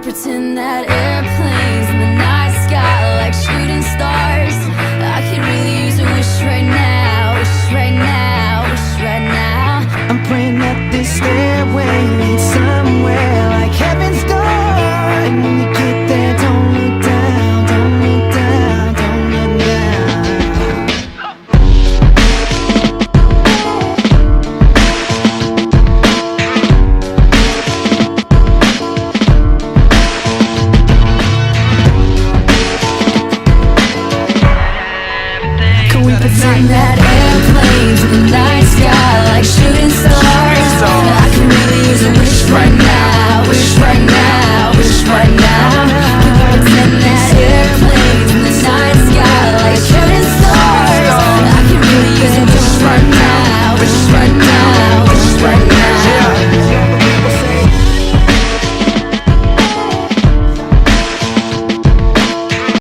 pretend that airplanes in the night sky are like shooting stars? I could really use a wish right now, wish right now, wish right now. I'm praying that this stairway leads somewhere like heaven's door. And when you get there, don't look down, don't look down, don't look down. Can we pretend that airplanes in the night sky like shooting stars? I can really use a wish right now,